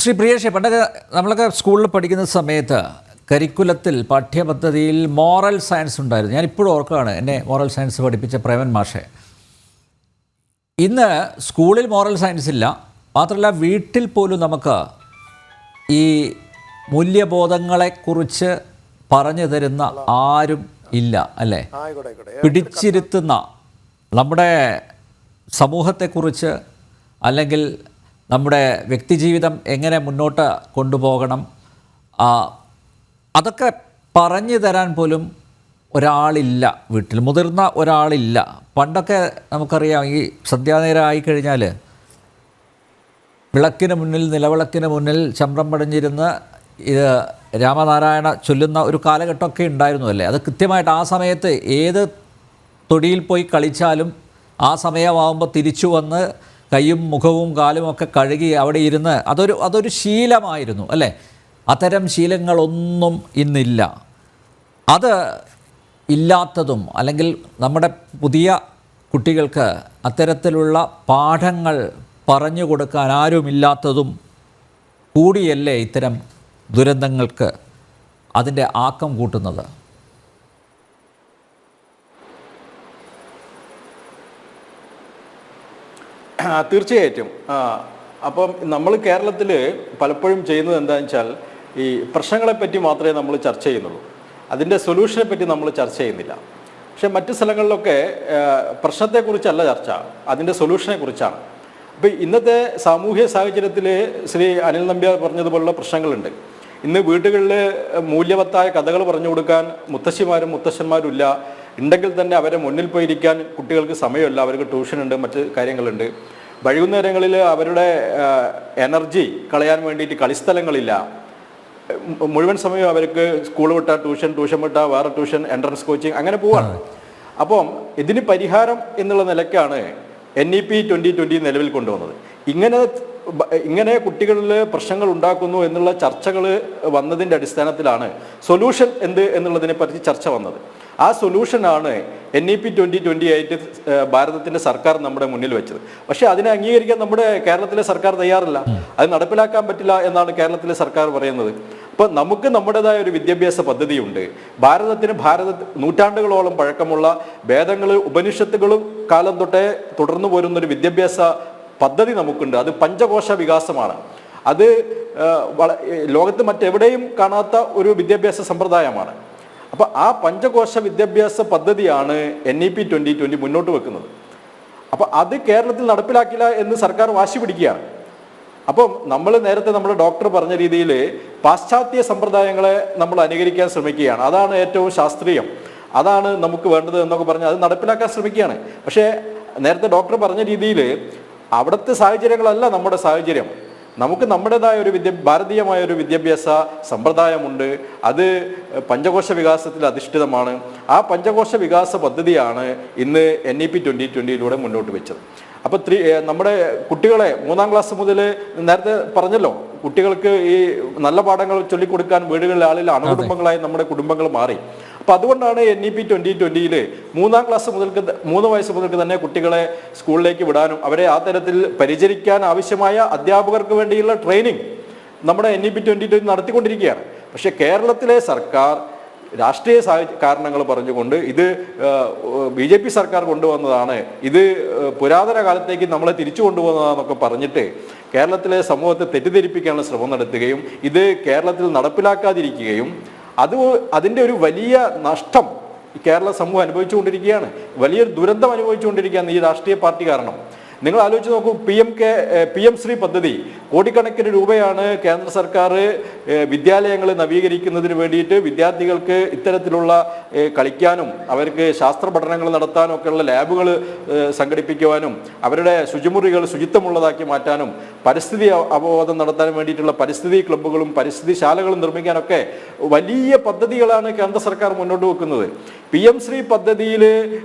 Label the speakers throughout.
Speaker 1: ശ്രീ പ്രിയേഷ്, പണ്ടൊക്കെ നമ്മളൊക്കെ സ്കൂളിൽ പഠിക്കുന്ന സമയത്ത് കരിക്കുലത്തിൽ പാഠ്യപദ്ധതിയിൽ മോറൽ സയൻസ് ഉണ്ടായിരുന്നു. ഞാൻ ഇപ്പോഴും ഓർക്കുകയാണ് എന്നെ മോറൽ സയൻസ് പഠിപ്പിച്ച പ്രേമൻ മാഷെ. ഇന്ന് സ്കൂളിൽ മോറൽ സയൻസ് ഇല്ല, മാത്രമല്ല വീട്ടിൽ പോലും നമുക്ക് ഈ മൂല്യബോധങ്ങളെക്കുറിച്ച് പറഞ്ഞു തരുന്ന ആരും ഇല്ല, അല്ലേ? പിടിച്ചിരുത്തുന്ന നമ്മുടെ സമൂഹത്തെക്കുറിച്ച് അല്ലെങ്കിൽ നമ്മുടെ വ്യക്തിജീവിതം എങ്ങനെ മുന്നോട്ട് കൊണ്ടുപോകണം, അതൊക്കെ പറഞ്ഞു തരാൻ പോലും ഒരാളില്ല, വീട്ടിൽ മുതിർന്ന ഒരാളില്ല. പണ്ടൊക്കെ നമുക്കറിയാം, ഈ സന്ധ്യാനേരം ആയിക്കഴിഞ്ഞാൽ വിളക്കിന് മുന്നിൽ, നിലവിളക്കിന് മുന്നിൽ ചമ്രം പടിഞ്ഞിരുന്ന് ഇത് രാമനാരായണ ചൊല്ലുന്ന ഒരു കാലഘട്ടമൊക്കെ ഉണ്ടായിരുന്നു, അല്ലേ? അത് കൃത്യമായിട്ട് ആ സമയത്ത് ഏത് തൊടിയിൽ പോയി കളിച്ചാലും ആ സമയമാകുമ്പോൾ തിരിച്ചു വന്ന് കൈയും മുഖവും കാലും ഒക്കെ കഴുകി അവിടെ ഇരുന്ന് അതൊരു ശീലമായിരുന്നു, അല്ലേ? അത്തരം ശീലങ്ങളൊന്നും ഇന്നില്ല. അത് ഇല്ലാത്തതും, അല്ലെങ്കിൽ നമ്മുടെ പുതിയ കുട്ടികൾക്ക് അത്തരത്തിലുള്ള പാഠങ്ങൾ പറഞ്ഞു കൊടുക്കാൻ ആരുമില്ലാത്തതും കൂടിയല്ലേ ഇത്തരം ദുരന്തങ്ങൾക്ക് അതിൻ്റെ ആക്കം കൂട്ടുന്നത്?
Speaker 2: തീർച്ചയായിട്ടും. അപ്പം നമ്മൾ കേരളത്തിൽ പലപ്പോഴും ചെയ്യുന്നത് എന്താണെന്ന് വെച്ചാൽ, ഈ പ്രശ്നങ്ങളെപ്പറ്റി മാത്രമേ നമ്മൾ ചർച്ച ചെയ്യുന്നുള്ളൂ, അതിൻ്റെ സൊല്യൂഷനെ പറ്റി നമ്മൾ ചർച്ച ചെയ്യുന്നില്ല. പക്ഷേ മറ്റ് സ്ഥലങ്ങളിലൊക്കെ പ്രശ്നത്തെക്കുറിച്ചല്ല ചർച്ച, അതിൻ്റെ സൊല്യൂഷനെ കുറിച്ചാണ്. അപ്പോൾ ഇന്നത്തെ സാമൂഹ്യ സാഹചര്യത്തിൽ ശ്രീ അനിൽ നമ്പ്യാർ പറഞ്ഞതുപോലുള്ള പ്രശ്നങ്ങളുണ്ട്. ഇന്ന് വീടുകളിൽ മൂല്യവത്തായ കഥകൾ പറഞ്ഞു കൊടുക്കാൻ മുത്തശ്ശിമാരും മുത്തശ്ശന്മാരും ഇല്ല. ഉണ്ടെങ്കിൽ തന്നെ അവരെ മുന്നിൽ പോയിരിക്കാൻ കുട്ടികൾക്ക് സമയമില്ല, അവർക്ക് ട്യൂഷനുണ്ട്, മറ്റ് കാര്യങ്ങളുണ്ട്. വൈകുന്നേരങ്ങളിൽ അവരുടെ എനർജി കളയാൻ വേണ്ടിയിട്ട് കളിസ്ഥലങ്ങളില്ല. മുഴുവൻ സമയം അവർക്ക് സ്കൂൾ വിട്ടാൽ ട്യൂഷൻ വിട്ടാൽ വേറെ ട്യൂഷൻ, എൻട്രൻസ് കോച്ചിങ്, അങ്ങനെ പോവാണ്. അപ്പം ഇതിന് പരിഹാരം എന്നുള്ള നിലയ്ക്കാണ് NEP 2020 നിലവിൽ കൊണ്ടുവന്നത്. ഇങ്ങനെ കുട്ടികളിൽ പ്രശ്നങ്ങൾ ഉണ്ടാക്കുന്നു എന്നുള്ള ചർച്ചകൾ വന്നതിൻ്റെ അടിസ്ഥാനത്തിലാണ് സൊല്യൂഷൻ എന്ത് എന്നുള്ളതിനെ പറ്റി ചർച്ച വന്നത്. ആ സൊല്യൂഷനാണ് NEP 2020 ആയിട്ട് ഭാരതത്തിൻ്റെ സർക്കാർ നമ്മുടെ മുന്നിൽ വെച്ചത്. പക്ഷേ അതിനെ അംഗീകരിക്കാൻ നമ്മുടെ കേരളത്തിലെ സർക്കാർ തയ്യാറില്ല, അത് നടപ്പിലാക്കാൻ പറ്റില്ല എന്നാണ് കേരളത്തിലെ സർക്കാർ പറയുന്നത്. അപ്പോൾ നമുക്ക് നമ്മുടേതായ ഒരു വിദ്യാഭ്യാസ പദ്ധതിയുണ്ട്. ഭാരതത്തിന് നൂറ്റാണ്ടുകളോളം പഴക്കമുള്ള വേദങ്ങളും ഉപനിഷത്തുകളും കാലം തൊട്ടേ തുടർന്നു പോരുന്നൊരു വിദ്യാഭ്യാസ പദ്ധതി നമുക്കുണ്ട്. അത് പഞ്ചകോശ വികാസമാണ്. അത് ലോകത്ത് മറ്റെവിടെയും കാണാത്ത ഒരു വിദ്യാഭ്യാസ സമ്പ്രദായമാണ്. അപ്പോൾ ആ പഞ്ചകോശ വിദ്യാഭ്യാസ പദ്ധതിയാണ് NEP 2020 മുന്നോട്ട് വെക്കുന്നത്. അപ്പോൾ അത് കേരളത്തിൽ നടപ്പിലാക്കില്ല എന്ന് സർക്കാർ വാശി പിടിക്കുകയാണ്. അപ്പം നമ്മൾ നേരത്തെ നമ്മുടെ ഡോക്ടർ പറഞ്ഞ രീതിയിൽ പാശ്ചാത്യ സമ്പ്രദായങ്ങളെ നമ്മൾ അനുകരിക്കാൻ ശ്രമിക്കുകയാണ്. അതാണ് ഏറ്റവും ശാസ്ത്രീയം, അതാണ് നമുക്ക് വേണ്ടത് എന്നൊക്കെ പറഞ്ഞ് അത് നടപ്പിലാക്കാൻ ശ്രമിക്കുകയാണ്. പക്ഷേ നേരത്തെ ഡോക്ടർ പറഞ്ഞ രീതിയിൽ അവിടുത്തെ സാഹചര്യങ്ങളല്ല നമ്മുടെ സാഹചര്യം. നമുക്ക് നമ്മുടേതായ ഒരു ഭാരതീയമായ ഒരു വിദ്യാഭ്യാസ സമ്പ്രദായമുണ്ട്. അത് പഞ്ചകോശ വികാസത്തിൽ അധിഷ്ഠിതമാണ്. ആ പഞ്ചകോശ വികാസ പദ്ധതിയാണ് ഇന്ന് NEP 2020 മുന്നോട്ട് വെച്ചത്. അപ്പോൾ നമ്മുടെ കുട്ടികളെ 3ാം ക്ലാസ് മുതൽ, നേരത്തെ പറഞ്ഞല്ലോ, കുട്ടികൾക്ക് ഈ നല്ല പാഠങ്ങൾ ചൊല്ലിക്കൊടുക്കാൻ വീടുകളിലെ ആളിൽ അണുകുടുംബങ്ങളായി നമ്മുടെ കുടുംബങ്ങൾ മാറി. അപ്പോൾ അതുകൊണ്ടാണ് NEP 2020 3ാം ക്ലാസ് മുതൽക്ക് 3 വയസ്സ് മുതൽക്ക് തന്നെ കുട്ടികളെ സ്കൂളിലേക്ക് വിടാനും അവരെ ആ തരത്തിൽ പരിചരിക്കാൻ ആവശ്യമായ അധ്യാപകർക്ക് വേണ്ടിയുള്ള ട്രെയിനിങ് നമ്മുടെ NEP 2020 നടത്തിക്കൊണ്ടിരിക്കുകയാണ്. പക്ഷേ കേരളത്തിലെ സർക്കാർ രാഷ്ട്രീയ കാരണങ്ങൾ പറഞ്ഞുകൊണ്ട് ഇത് BJP സർക്കാർ കൊണ്ടുവന്നതാണ്, ഇത് പുരാതന കാലത്തേക്ക് നമ്മളെ തിരിച്ചു കൊണ്ടുപോകുന്നതാണെന്നൊക്കെ പറഞ്ഞിട്ട് കേരളത്തിലെ സമൂഹത്തെ തെറ്റിദ്ധരിപ്പിക്കാനുള്ള ശ്രമം നടത്തുകയും ഇത് കേരളത്തിൽ നടപ്പിലാക്കാതിരിക്കുകയും അതിൻ്റെ ഒരു വലിയ നഷ്ടം കേരള സമൂഹം അനുഭവിച്ചുകൊണ്ടിരിക്കുകയാണ്. വലിയൊരു ദുരന്തം അനുഭവിച്ചുകൊണ്ടിരിക്കുകയാണ് ഈ രാഷ്ട്രീയ പാർട്ടി കാരണം. നിങ്ങൾ ആലോചിച്ച് നോക്കൂ, PM ശ്രീ പദ്ധതി കോടിക്കണക്കിന് രൂപയാണ് കേന്ദ്ര സർക്കാർ വിദ്യാലയങ്ങൾ നവീകരിക്കുന്നതിന് വേണ്ടിയിട്ട് വിദ്യാർത്ഥികൾക്ക് ഇത്തരത്തിലുള്ള കളിക്കാനും അവർക്ക് ശാസ്ത്ര പഠനങ്ങൾ നടത്താനും ഒക്കെയുള്ള ലാബുകൾ സംഘടിപ്പിക്കുവാനും അവരുടെ ശുചിമുറികൾ ശുചിത്വമുള്ളതാക്കി മാറ്റാനും പരിസ്ഥിതി അവബോധം നടത്താനും വേണ്ടിയിട്ടുള്ള പരിസ്ഥിതി ക്ലബ്ബുകളും പരിസ്ഥിതി ശാലകളും നിർമ്മിക്കാനൊക്കെ വലിയ പദ്ധതികളാണ് കേന്ദ്ര സർക്കാർ മുന്നോട്ട് വെക്കുന്നത്. PM ശ്രീ പദ്ധതിയിൽ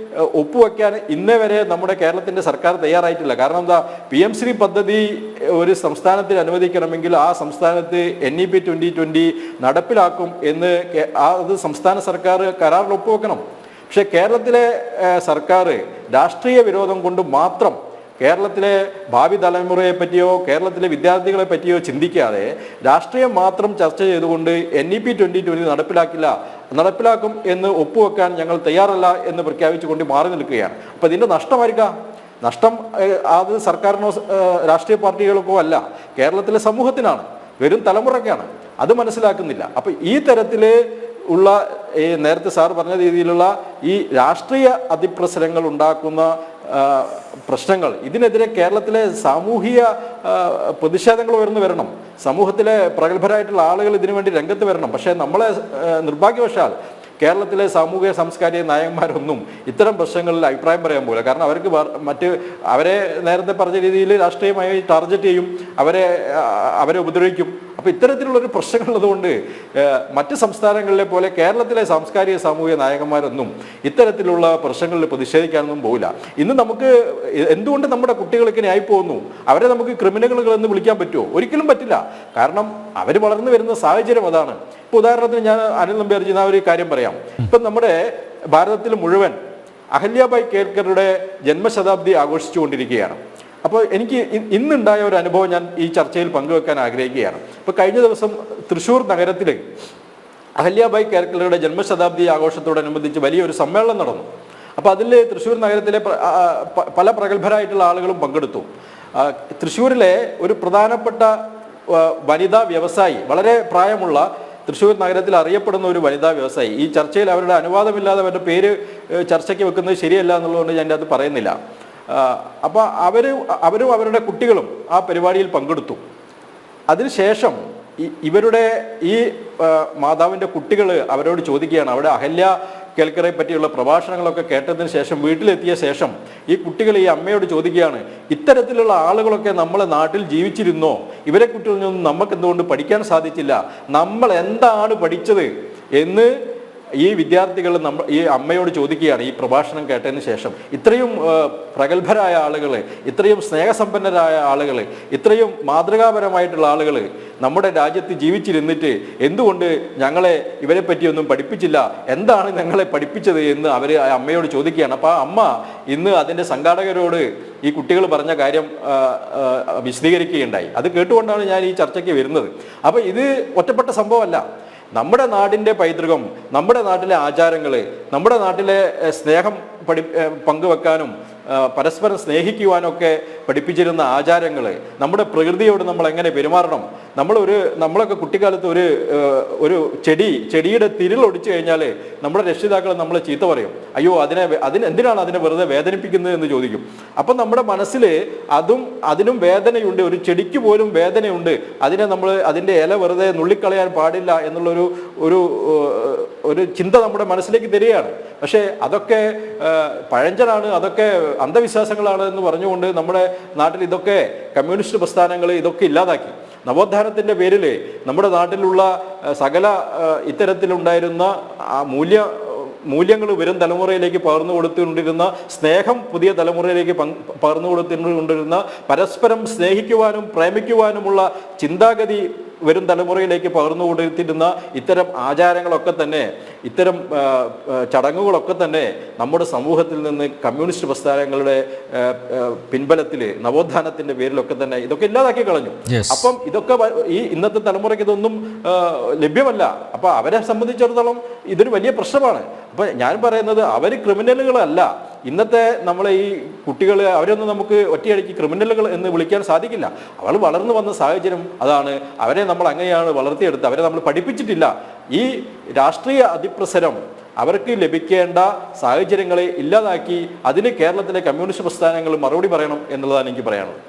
Speaker 2: ഒപ്പുവെക്കാൻ ഇന്നേ വരെ നമ്മുടെ കേരളത്തിൻ്റെ സർക്കാർ തയ്യാറായിട്ടില്ല. കാരണം എന്താ, PM ശ്രീ പദ്ധതി ഒരു സംസ്ഥാനത്തിൽ അനുവദിക്കണമെങ്കിൽ ആ സംസ്ഥാനത്ത് NEP 2020 നടപ്പിലാക്കും എന്ന് അത് സംസ്ഥാന സർക്കാർ കരാറിൽ ഒപ്പുവെക്കണം. പക്ഷെ കേരളത്തിലെ സർക്കാർ രാഷ്ട്രീയ വിരോധം കൊണ്ട് മാത്രം കേരളത്തിലെ ഭാവി തലമുറയെ പറ്റിയോ കേരളത്തിലെ വിദ്യാർത്ഥികളെ പറ്റിയോ ചിന്തിക്കാതെ രാഷ്ട്രീയം മാത്രം ചർച്ച ചെയ്തുകൊണ്ട് NEP 2020 നടപ്പിലാക്കും എന്ന് ഒപ്പുവെക്കാൻ ഞങ്ങൾ തയ്യാറല്ല എന്ന് പ്രഖ്യാപിച്ചുകൊണ്ട് മാറി നിൽക്കുകയാണ്. അപ്പോൾ ഇതിൻ്റെ നഷ്ടമായിരിക്കാം. നഷ്ടം അത് സർക്കാരിനോ രാഷ്ട്രീയ പാർട്ടികൾക്കോ അല്ല, കേരളത്തിലെ സമൂഹത്തിനാണ്, വരും തലമുറയ്ക്കാണ്. അത് മനസ്സിലാക്കുന്നില്ല. അപ്പോൾ ഈ തരത്തിൽ ഉള്ള നേരത്തെ സാർ പറഞ്ഞ രീതിയിലുള്ള ഈ രാഷ്ട്രീയ അതിപ്രസരങ്ങൾ ഉണ്ടാക്കുന്ന പ്രശ്നങ്ങൾ, ഇതിനെതിരെ കേരളത്തിലെ സാമൂഹിക പ്രതിഷേധങ്ങൾ ഉയർന്നു വരണം. സമൂഹത്തിലെ പ്രഗത്ഭരായിട്ടുള്ള ആളുകൾ ഇതിനു വേണ്ടി രംഗത്ത് വരണം. പക്ഷേ നമ്മളെ നിർഭാഗ്യവശാൽ കേരളത്തിലെ സാമൂഹിക സാംസ്കാരിക നായകന്മാരൊന്നും ഇത്തരം പ്രശ്നങ്ങളിൽ അഭിപ്രായം പറയാൻ പോകില്ല. കാരണം അവർക്ക് അവരെ നേരത്തെ പറഞ്ഞ രീതിയിൽ രാഷ്ട്രീയമായി ടാർഗറ്റ് ചെയ്യും, അവരെ ഉപദ്രവിക്കും. അപ്പോൾ ഇത്തരത്തിലുള്ളൊരു പ്രശ്നങ്ങളുള്ളതുകൊണ്ട് മറ്റ് സംസ്ഥാനങ്ങളിലെ പോലെ കേരളത്തിലെ സാംസ്കാരിക സാമൂഹിക നായകന്മാരൊന്നും ഇത്തരത്തിലുള്ള പ്രശ്നങ്ങളിൽ പ്രതിഷേധിക്കാനൊന്നും പോകില്ല. ഇന്ന് നമുക്ക് എന്തുകൊണ്ട് നമ്മുടെ കുട്ടികൾക്ക് ആയി പോകുന്നു, അവരെ നമുക്ക് ക്രിമിനലുകൾ എന്ന് വിളിക്കാൻ പറ്റുമോ? ഒരിക്കലും പറ്റില്ല. കാരണം അവർ വളർന്നു വരുന്ന സാഹചര്യം അതാണ്. ഇപ്പോൾ ഉദാഹരണത്തിന് ഞാൻ അനിൽ നമ്പ്യാർ ചെയ്യുന്ന ഒരു കാര്യം പറയാം. ഇപ്പം നമ്മുടെ ഭാരതത്തിൽ മുഴുവൻ അഹല്യാബായി കേൽക്കറുടെ ജന്മശതാബ്ദി ആഘോഷിച്ചുകൊണ്ടിരിക്കുകയാണ്. അപ്പോൾ എനിക്ക് ഇന്നുണ്ടായ ഒരു അനുഭവം ഞാൻ ഈ ചർച്ചയിൽ പങ്കുവെക്കാൻ ആഗ്രഹിക്കുകയാണ്. ഇപ്പോൾ കഴിഞ്ഞ ദിവസം തൃശ്ശൂർ നഗരത്തിൽ അഹല്യാബായി കേൽക്കറുടെ ജന്മശതാബ്ദി ആഘോഷത്തോടനുബന്ധിച്ച് വലിയൊരു സമ്മേളനം നടന്നു. അപ്പോൾ അതിൽ തൃശ്ശൂർ നഗരത്തിലെ പല പ്രഗത്ഭരായിട്ടുള്ള ആളുകളും പങ്കെടുത്തു. തൃശ്ശൂരിലെ ഒരു പ്രധാനപ്പെട്ട വനിതാ വ്യവസായി, വളരെ പ്രായമുള്ള തൃശ്ശൂർ നഗരത്തിൽ അറിയപ്പെടുന്ന ഒരു വനിതാ വ്യവസായി, ഈ ചർച്ചയിൽ അവരുടെ അനുവാദമില്ലാതെ അവരുടെ പേര് ചർച്ചയ്ക്ക് വെക്കുന്നത് ശരിയല്ല എന്നുള്ളതുകൊണ്ട് ഞാൻ അത് പറയുന്നില്ല. അപ്പോൾ അവരും അവരുടെ കുട്ടികളും ആ പരിപാടിയിൽ പങ്കെടുത്തു. അതിനുശേഷം ഇവരുടെ ഈ മാതാവിൻ്റെ കുട്ടികൾ അവരോട് ചോദിക്കുകയാണ്, അവിടെ അഹല്യ കേൽക്കറെ പറ്റിയുള്ള പ്രഭാഷണങ്ങളൊക്കെ കേട്ടതിന് ശേഷം വീട്ടിലെത്തിയ ശേഷം ഈ കുട്ടികൾ ഈ അമ്മയോട് ചോദിക്കുകയാണ്, ഇത്തരത്തിലുള്ള ആളുകളൊക്കെ നമ്മളെ നാട്ടിൽ ജീവിച്ചിരുന്നോ? ഇവരെ കുട്ടികളൊന്നും നമുക്ക് എന്തുകൊണ്ട് പഠിക്കാൻ സാധിച്ചില്ല? നമ്മൾ എന്താണ് പഠിച്ചത് എന്ന് ഈ വിദ്യാർത്ഥികൾ ഈ അമ്മയോട് ചോദിക്കുകയാണ് ഈ പ്രഭാഷണം കേട്ടതിന് ശേഷം. ഇത്രയും പ്രഗത്ഭരായ ആളുകൾ, ഇത്രയും സ്നേഹസമ്പന്നരായ ആളുകൾ, ഇത്രയും മാതൃകാപരമായിട്ടുള്ള ആളുകൾ നമ്മുടെ രാജ്യത്ത് ജീവിച്ചിരുന്നിട്ട് എന്തുകൊണ്ട് ഞങ്ങളെ ഇവരെ പറ്റിയൊന്നും പഠിപ്പിച്ചില്ല? എന്താണ് ഞങ്ങളെ പഠിപ്പിച്ചത് എന്ന് അവർ ആ അമ്മയോട് ചോദിക്കുകയാണ്. അപ്പോൾ ആ അമ്മ ഇന്ന് അതിൻ്റെ സംഘാടകരോട് ഈ കുട്ടികൾ പറഞ്ഞ കാര്യം വിശദീകരിക്കുകയുണ്ടായി. അത് കേട്ടുകൊണ്ടാണ് ഞാൻ ഈ ചർച്ചയ്ക്ക് വരുന്നത്. അപ്പോൾ ഇത് ഒറ്റപ്പെട്ട സംഭവമല്ല. നമ്മുടെ നാടിൻ്റെ പൈതൃകം, നമ്മുടെ നാട്ടിലെ ആചാരങ്ങൾ, നമ്മുടെ നാട്ടിലെ സ്നേഹം പങ്കുവെക്കാനും പരസ്പരം സ്നേഹിക്കുവാനൊക്കെ പഠിപ്പിച്ചിരുന്ന ആചാരങ്ങൾ, നമ്മുടെ പ്രകൃതിയോട് നമ്മൾ എങ്ങനെ പെരുമാറണം. നമ്മളൊക്കെ കുട്ടിക്കാലത്ത് ഒരു ചെടിയുടെ തിരിലൊടിച്ചു കഴിഞ്ഞാൽ നമ്മുടെ രക്ഷിതാക്കൾ നമ്മളെ ചീത്ത പറയും. അയ്യോ എന്തിനാണ് അതിനെ വെറുതെ വേദനിപ്പിക്കുന്നത് എന്ന് ചോദിക്കും. അപ്പം നമ്മുടെ മനസ്സിൽ അതിനും വേദനയുണ്ട്, ഒരു ചെടിക്ക് പോലും വേദനയുണ്ട്. അതിൻ്റെ ഇല വെറുതെ നുള്ളിക്കളയാൻ പാടില്ല എന്നുള്ളൊരു ഒരു ചിന്ത നമ്മുടെ മനസ്സിലേക്ക് തരികയാണ്. പക്ഷേ അതൊക്കെ പഴഞ്ചനാണ്, അതൊക്കെ അന്ധവിശ്വാസങ്ങളാണ് എന്ന് പറഞ്ഞുകൊണ്ട് നമ്മുടെ നാട്ടിൽ ഇതൊക്കെ കമ്മ്യൂണിസ്റ്റ് പ്രസ്ഥാനങ്ങൾ ഇതൊക്കെ ഇല്ലാതാക്കി. നവോത്ഥാനത്തിൻ്റെ പേരിൽ നമ്മുടെ നാട്ടിലുള്ള സകല ഇത്തരത്തിലുണ്ടായിരുന്ന മൂല്യങ്ങൾ വരും തലമുറയിലേക്ക് പകർന്നു കൊടുത്തുകൊണ്ടിരുന്ന, സ്നേഹം പുതിയ തലമുറയിലേക്ക് പകർന്നു കൊടുത്തുകൊണ്ടിരുന്ന, പരസ്പരം സ്നേഹിക്കുവാനും പ്രേമിക്കുവാനുമുള്ള ചിന്താഗതി വരും തലമുറയിലേക്ക് പകർന്നു കൊടുത്തിരുന്ന ഇത്തരം ആചാരങ്ങളൊക്കെ തന്നെ, ഇത്തരം ചടങ്ങുകളൊക്കെ തന്നെ നമ്മുടെ സമൂഹത്തിൽ നിന്ന് കമ്മ്യൂണിസ്റ്റ് പ്രസ്ഥാനങ്ങളുടെ പിൻബലത്തിൽ നവോത്ഥാനത്തിൻ്റെ പേരിലൊക്കെ തന്നെ ഇതൊക്കെ ഇല്ലാതാക്കി കളഞ്ഞു. അപ്പം ഇതൊക്കെ ഈ ഇന്നത്തെ തലമുറയ്ക്ക് ഇതൊന്നും ലഭ്യമല്ല. അപ്പം അവരെ സംബന്ധിച്ചിടത്തോളം ഇതൊരു വലിയ പ്രശ്നമാണ്. അപ്പം ഞാൻ പറയുന്നത് അവർ ക്രിമിനലുകളല്ല. ഇന്നത്തെ നമ്മളെ ഈ കുട്ടികൾ അവരൊന്നും നമുക്ക് ഒറ്റയടിക്ക് ക്രിമിനലുകൾ എന്ന് വിളിക്കാൻ സാധിക്കില്ല. അവൾ വളർന്നു വന്ന സാഹചര്യം അതാണ്. അവരെ നമ്മൾ അങ്ങനെയാണ് വളർത്തിയെടുത്ത്, അവരെ നമ്മൾ പഠിപ്പിച്ചിട്ടില്ല. ഈ രാഷ്ട്രീയ അതിപ്രസരം അവർക്ക് ലഭിക്കേണ്ട സാഹചര്യങ്ങളെ ഇല്ലാതാക്കി അതിന് കേരളത്തിലെ കമ്മ്യൂണിസ്റ്റ് പ്രസ്ഥാനങ്ങൾ മറുപടി പറയണം എന്നുള്ളതാണ് എനിക്ക് പറയാനുള്ളത്.